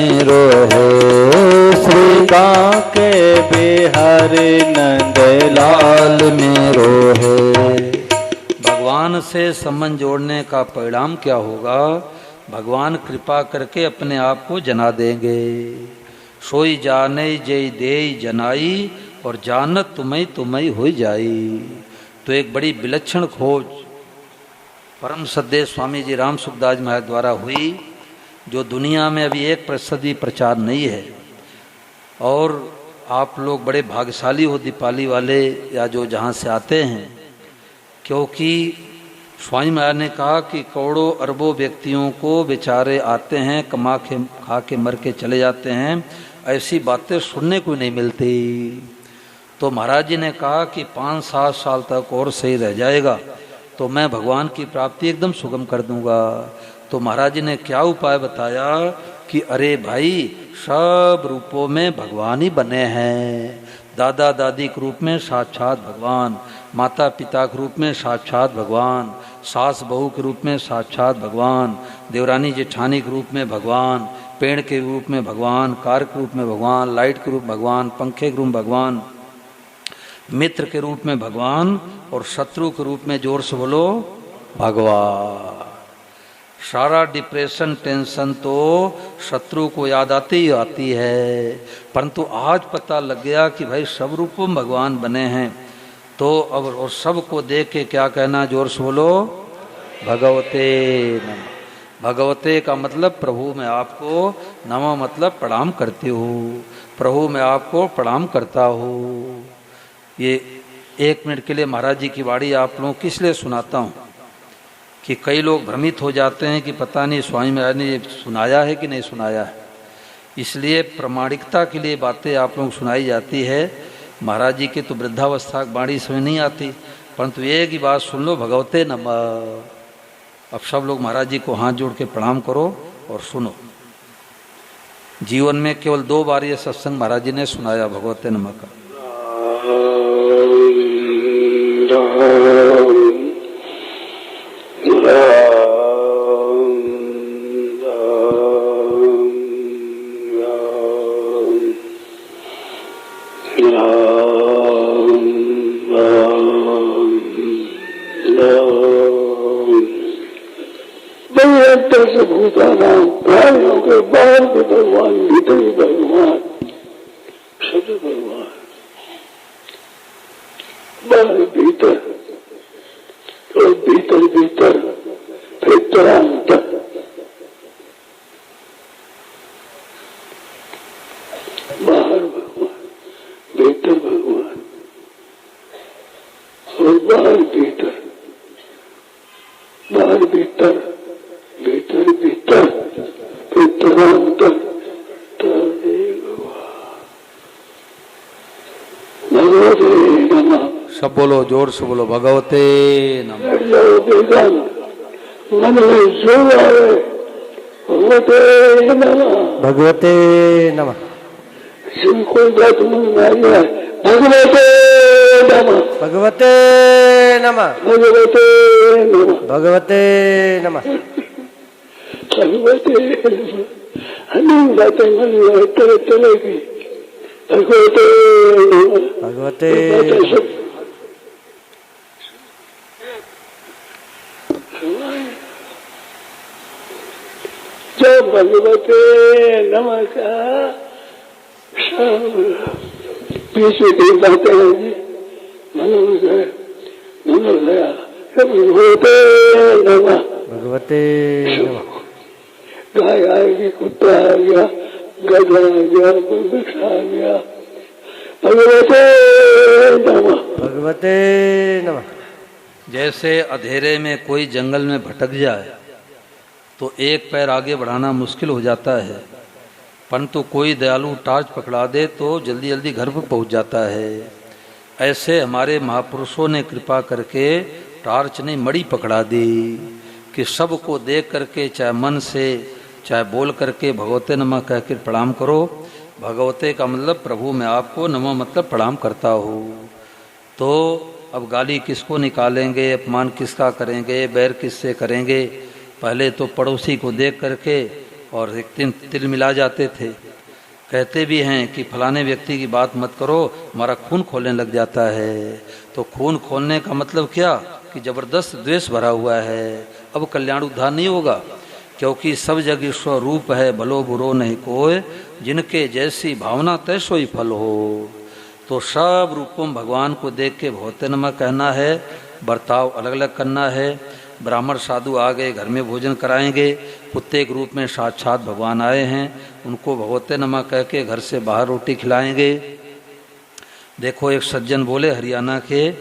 में रोहे, श्री काके बिहारी नंदलाल में रोहे। भगवान से संबंध जोड़ने का परिणाम क्या होगा? भगवान कृपा करके अपने आप को जना देंगे। सोई जाने जय देई जनाई, और जानत तुम्हें तुम्हें हो जाई। तो एक बड़ी विलक्षण खोज परम सद्देव स्वामी जी राम सुखदास महाराज द्वारा हुई, जो दुनिया में अभी 1% भी प्रचार नहीं है। और आप लोग बड़े भाग्यशाली हो दीपाली वाले, या जो जहाँ से आते हैं, क्योंकि स्वामी महाराज ने कहा कि करोड़ों अरबों व्यक्तियों को बेचारे आते हैं, कमा के खा के मर के चले जाते हैं, ऐसी बातें सुनने को नहीं मिलती। तो महाराज जी ने कहा कि 5-7 साल तक और सही रह जाएगा तो मैं भगवान की प्राप्ति एकदम सुगम कर दूंगा। तो महाराज जी ने क्या उपाय बताया कि अरे भाई, सब रूपों में भगवान ही बने हैं। दादा दादी के रूप में साक्षात भगवान, माता पिता के रूप में साक्षात भगवान, सास बहू के रूप में साक्षात भगवान, देवरानी जेठानी के रूप में भगवान, पेड़ के रूप में भगवान, कार के रूप में भगवान, लाइट के रूप में भगवान, पंखे के रूप में भगवान, मित्र के रूप में भगवान, और शत्रु के रूप में जोर से बोलो भगवान। सारा डिप्रेशन टेंशन तो शत्रु को याद आती ही आती है, परंतु आज पता लग गया कि भाई सब रूपों में भगवान बने हैं। तो अब और सबको देख के क्या कहना, जोर से बोलो भगवते नमः। भगवते का मतलब प्रभु मैं आपको, नमः मतलब प्रणाम करती हूँ, प्रभु मैं आपको प्रणाम करता हूँ। ये 1 मिनट के लिए महाराज जी की वाणी आप लोगों को किस लिए सुनाता हूँ कि कई लोग भ्रमित हो जाते हैं कि पता नहीं स्वामी महाराज ने ये सुनाया है कि नहीं सुनाया है। इसलिए प्रामाणिकता के लिए बातें आप लोगों को सुनाई जाती है। महाराज जी की तो वृद्धावस्था की वाणी समझ नहीं आती, परंतु एक ही बात सुन लो, भगवते नमः। अब सब लोग महाराज जी को हाथ जोड़ के प्रणाम करो और सुनो। जीवन में केवल 2 बार ये सत्संग महाराज जी ने सुनाया भगवते नमः का। प्राणियों के बाहर के भगवान, भीतर भी भगवान, सब भगवान, बाहर भीतर, और भीतर भीतर फिर तरांतर। बाहर भगवान, भीतर भगवान, और बाहर भीतर, बाहर भीतर, भीतर भीतर, फिर तरांतर। भगवते नमः। सब बोलो, जोर से बोलो भगवते नमः। मन में जो आवे भगवते नमः, भगवते नमः। कोई बात मन में आ गया, भगवते नमः, भगवते नमः, भगवते नमः, भगवते नमः, भगवते नमः। अनेक बातें मन में चलेगी, भगवते नमः, भगवते जब भगवते नमः का पीछे की बातें मनोदय भगवते नमः, भगवते नमः। गाय आएगी, कुत्ता आ गया, गधा आ गया, वृक्ष आ गया, भगवते नमः, भगवते नमः। जैसे अंधेरे में कोई जंगल में भटक जाए तो एक पैर आगे बढ़ाना मुश्किल हो जाता है, परंतु कोई दयालु टार्च पकड़ा दे तो जल्दी जल्दी घर पर पहुंच जाता है। ऐसे हमारे महापुरुषों ने कृपा करके टार्च ने मणि पकड़ा दी कि सबको देख करके, चाहे मन से चाहे बोल करके भगवते नमः कह कर प्रणाम करो। भगवते का मतलब प्रभु मैं आपको, नमः मतलब प्रणाम करता हूँ। तो अब गाली किसको निकालेंगे, अपमान किसका करेंगे, बैर किससे करेंगे? पहले तो पड़ोसी को देख करके और एक तिल मिला जाते थे। कहते भी हैं कि फलाने व्यक्ति की बात मत करो, हमारा खून खोलने लग जाता है। तो खून खोलने का मतलब क्या कि जबरदस्त द्वेष भरा हुआ है। अब कल्याण उद्धार नहीं होगा, क्योंकि सब जग ईश्वर रूप है, भलो बुरो नहीं कोय, जिनके जैसी भावना तैसो ही फल हो। तो सब रूपों में भगवान को देख के भगवते नमः कहना है, बर्ताव अलग अलग करना है। ब्राह्मण साधु आ गए, घर में भोजन कराएंगे, कुत्ते के रूप में साक्षात भगवान आए हैं, उनको भगवते नमः कह के घर से बाहर रोटी खिलाएंगे। देखो एक सज्जन बोले हरियाणा के,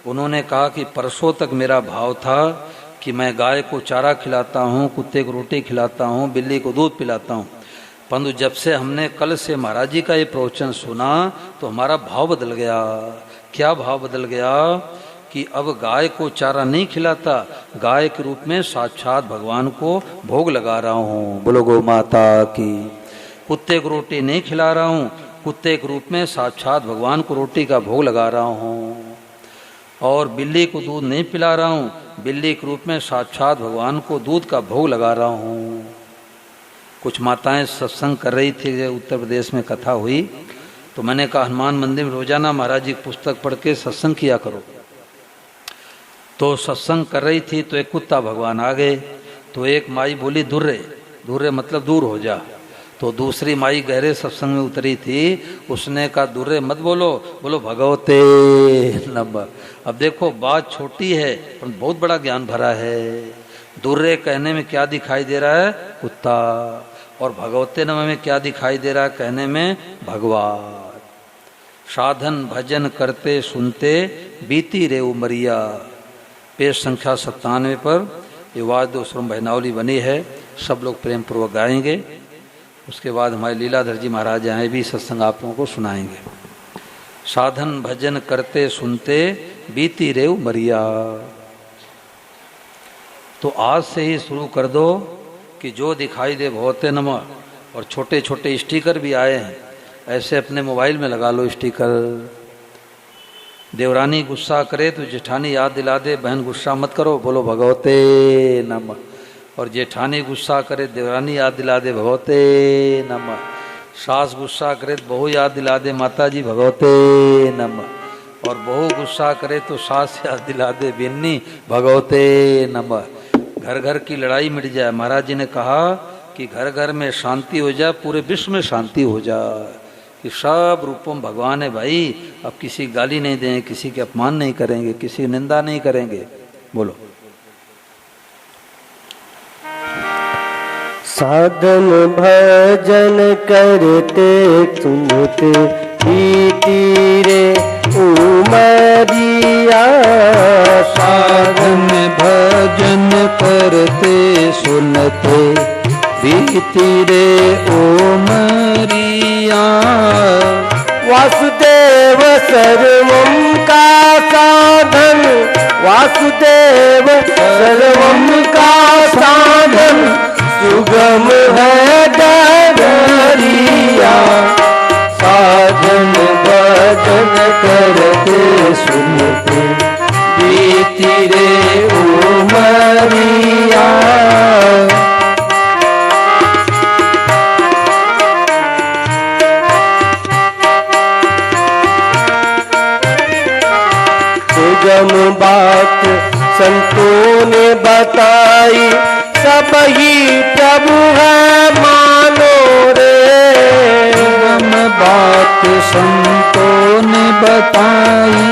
उन्होंने कहा कि परसों तक मेरा भाव था कि मैं गाय को चारा खिलाता हूँ, कुत्ते को रोटी खिलाता हूँ, बिल्ली को दूध पिलाता हूँ, परंतु जब से हमने कल से महाराज जी का ये प्रवचन सुना तो हमारा भाव बदल गया। क्या भाव बदल गया कि अब गाय को चारा नहीं खिलाता, गाय के रूप में साक्षात भगवान को भोग लगा रहा हूँ, बोलो गौ माता की। कुत्ते को रोटी नहीं खिला रहा हूँ, कुत्ते के रूप में साक्षात भगवान को रोटी का भोग लगा रहा हूँ। और बिल्ली को दूध नहीं पिला रहा हूँ, बिल्ली के रूप में साक्षात भगवान को दूध का भोग लगा रहा हूँ। कुछ माताएं सत्संग कर रही थी, उत्तर प्रदेश में कथा हुई, तो मैंने कहा हनुमान मंदिर में रोजाना महाराज जी की पुस्तक पढ़ के सत्संग किया करो। तो सत्संग कर रही थी तो एक कुत्ता भगवान आ गए, तो एक माई बोली दुर्रे, दुर्रे मतलब दूर हो जा। तो दूसरी माई गहरे सत्संग में उतरी थी, उसने कहा दुर्रे मत बोलो, बोलो भगवते नमः। अब देखो बात छोटी है पर बहुत बड़ा ज्ञान भरा है। दुर्रे कहने में क्या दिखाई दे रहा है, कुत्ता, और भगवते नमः में क्या दिखाई दे रहा है, कहने में भगवान। साधन भजन करते सुनते बीती रे उमरिया, पेज संख्या 97 पर ये वाद्य स्वरम भजनावली बनी है, सब लोग प्रेम पूर्वक गाएंगे। उसके बाद हमारे लीलाधर जी महाराज आए भी सत्संग आप लोगों को सुनाएंगे। साधन भजन करते सुनते बीती रे उमरिया। तो आज से ही शुरू कर दो कि जो दिखाई दे भगवते नमः। और छोटे छोटे स्टिकर भी आए हैं, ऐसे अपने मोबाइल में लगा लो स्टिकर। देवरानी गुस्सा करे तो जेठानी याद दिला दे, बहन गुस्सा मत करो, बोलो भगवते नमः। और जेठानी गुस्सा करे देवरानी याद दिला दे, भगवते नमः। सास गुस्सा करे तो बहू याद दिला दे, माता जी भगवते नमः। और बहू गुस्सा करे तो सास याद दिला दे, बिन्नी भगवते नमः। घर घर की लड़ाई मिट जाए। महाराज जी ने कहा कि घर घर में शांति हो जाए, पूरे विश्व में शांति हो जाए, कि सब रूपों में भगवान है भाई। अब किसी गाली नहीं देंगे, किसी के अपमान नहीं करेंगे, किसी की निंदा नहीं करेंगे, बोलो। साधन भजन करते सुनते बीती रे उमरिया। साधन भजन करते सुनते बीती रे उमरिया। वासुदेव सर्वं का साधन, वासुदेव सर्वं का साधन, सुगम है डगरिया। साधन भजन करते सुनते बीती रे उमरिया। सुगम बात संतों ने बताई, सब ही प्रभु है मानो रे। हम बात संतों ने बताई,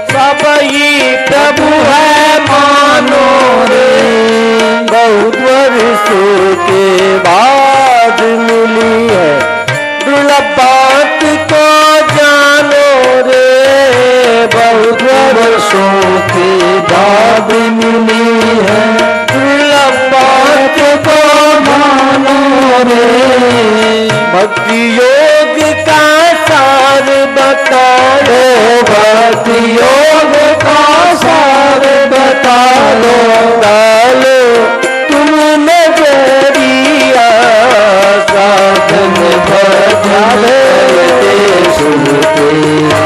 सब ही प्रभु है मानो रे। बहुत वर्षों के बाद मिली है दुर्लभ बात को जानो रे। बहुत वर्षों के बाद मिली है बात को मानो रे। भक्ति योग का सार बताओ, भक्ति योग का सार बता लो। डालो तुम नजरिया, साधन भजन करते सुनते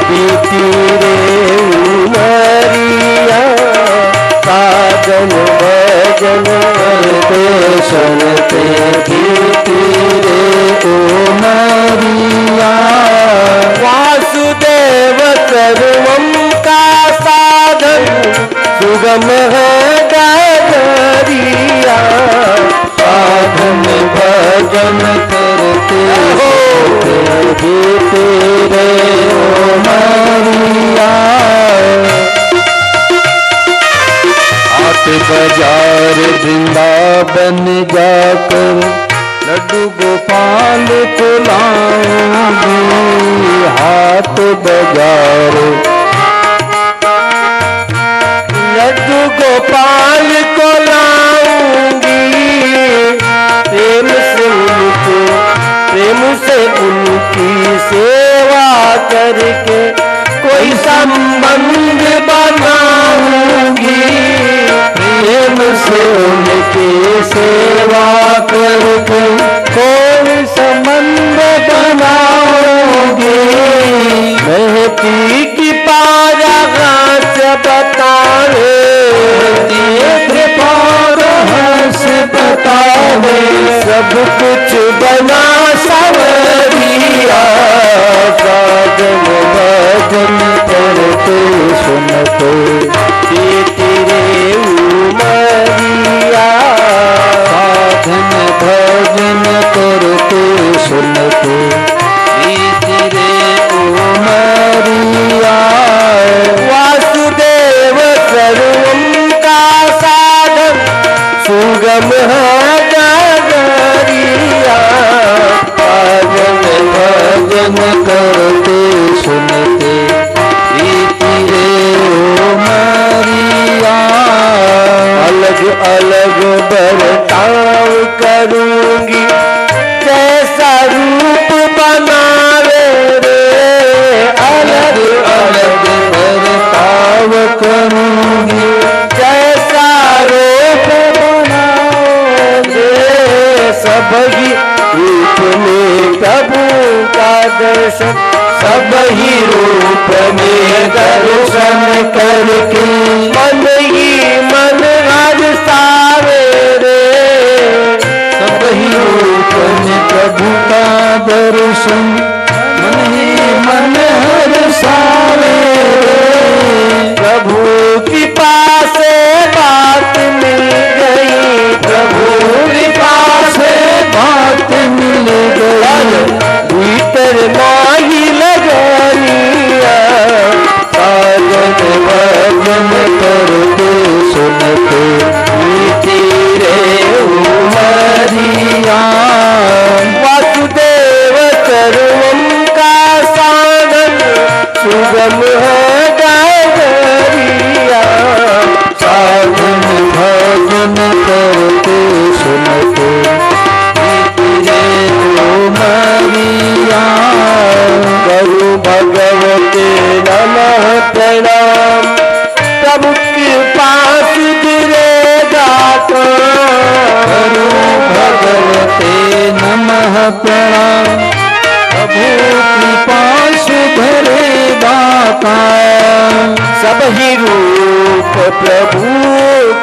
बीती रे उमरिया। साधन भजन करते सुनते बीती जीते रे ओ मैया। हाट बाजार वृंदावन जाकर लड्डू गोपाल को लाऊंगी। हाट बाजार लड्डू गोपाल को लाऊंगी। प्रेम से उनकी सेवा करके कोई संबंध बनाऊंगी। प्रेम से उनकी सेवा करके कोई संबंध बनाऊंगी। महती की पारा घास बतावे, से बतावे, सब कुछ बना सवरिया। साजन भजन करते सुनते तेरे उमरिया। साधन भजन करते सुनते तेरे उमरिया। वासुदेव सर्वं का साधन सुगम है डगरिया। साजन भजन करते सुनते तेरे उमरिया। अलग अलग बर्ताव करूंगी, जैसा रूप बनावे रे। अलग अलग बर्ताव करूंगी, जैसा रूप बनावे। सब ही रूप में प्रभु का दर्शन, सब ही रूप में दर्शन करके मन ही मन हर्षावे रे। सब ही रूप में प्रभु का दर्शन, मन ही मन हर्षावे रे। प्रभु कृपा से बात मिल गई, प्रभु कृपा से बात मिल गई। भीतर माही लगनिया। साजन भजन करते सुनते तेरे उमरिया। वासुदेव सर्वं का साधन सुगम है डगरिया। साधन भजन करते सुनते तेरे उमरिया। गुरु भगवते नमः प्रणाम, प्रभु कृपा सुधरेगा काम। गुरु भगवते नमः प्रणाम, प्रभु कृपा सुधरेगा काम। सब ही रूप प्रभु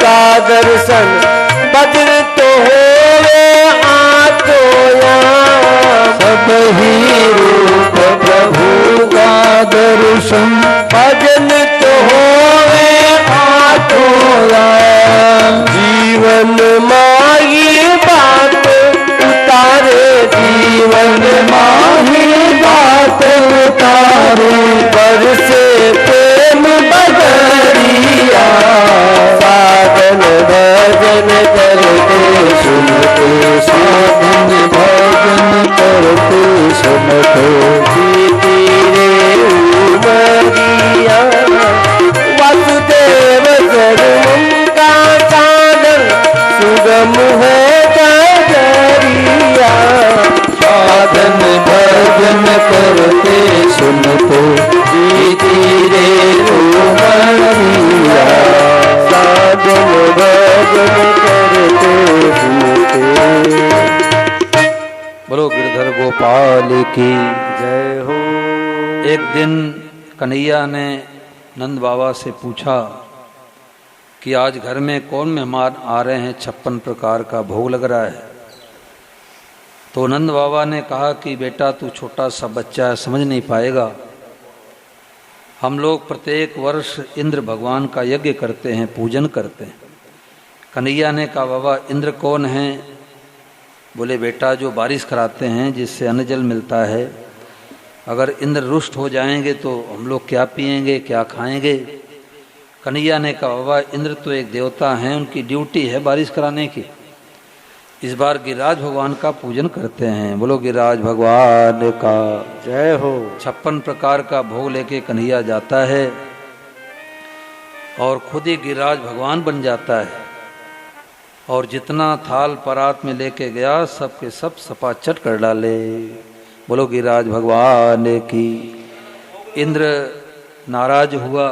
का दर्शन, बद्र तो होवे आतोया। सब ही रूप प्रभु का दर्शन, भजन तो होवे आतोया। जीवन माही बात उतारे, जीवन माही बात उतारे। बरसे प्रेम बदरिया। साधन भजन करते सुनते, साधन भजन करते सुनते तेरे उमरिया। वासुदेव सर्वं का साधन सुगम है डगरिया। साधन भजन करते सुनते तेरे उमरिया। साधन भजन करते सुनते। बोलो गिरधर गोपाल की जय हो। एक दिन कन्हैया ने नंद बाबा से पूछा कि आज घर में कौन मेहमान आ रहे हैं, 56 प्रकार का भोग लग रहा है। तो नंद बाबा ने कहा कि बेटा तू छोटा सा बच्चा है, समझ नहीं पाएगा। हम लोग प्रत्येक वर्ष इंद्र भगवान का यज्ञ करते हैं, पूजन करते हैं। कन्हैया ने कहा बाबा इंद्र कौन है? बोले बेटा जो बारिश कराते हैं, जिससे अन्न जल मिलता है। अगर इंद्र रुष्ट हो जाएंगे तो हम लोग क्या पिएंगे, क्या खाएंगे। कन्हैया ने कहा बाबा इंद्र तो एक देवता हैं, उनकी ड्यूटी है बारिश कराने की। इस बार गिरिराज भगवान का पूजन करते हैं। बोलो गिरिराज भगवान का जय हो। 56 प्रकार का भोग लेके कन्हैया जाता है और खुद ही गिरिराज भगवान बन जाता है और जितना थाल परात में लेके गया सब के सब सपाचट कर डाले। बोलो गिरिराज भगवान की। इंद्र नाराज हुआ,